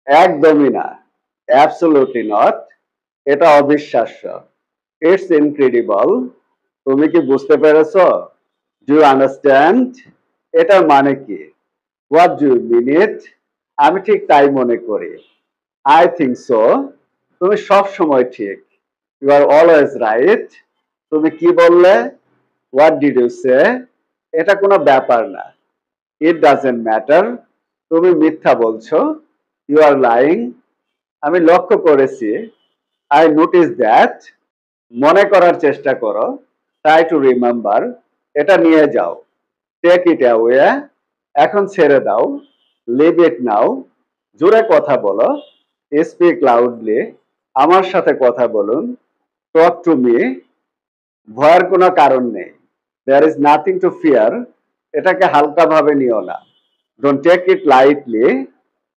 একদমই না। Absolutely not. এটা অবিশ্বাস্য। It's incredible. তুমি কি বুঝতে পেরেছো? Do you understand? এটার মানে কি? What do you mean it? আমি ঠিক তাই মনে করি। I think so. তুমি সব সময় ঠিক। You are always right. তুমি কি বললে? What did you say? এটা কোনো ব্যাপার না। It doesn't matter. তুমি মিথ্যা বলছো। You are lying. আমি লক্ষ্য করেছি। I notice that. মনে করার চেষ্টা করো। Try to remember. এটা নিয়ে যাও। Take it away. এখন ছেড়ে দাও। Leave it now. জোরে কথা বলো। Speak loudly. আমার সাথে কথা বলুন। Talk to me. ভয়ের কোনো কারণ নেই। There is nothing to fear. এটাকে হালকাভাবে নিও না। Don't take it lightly.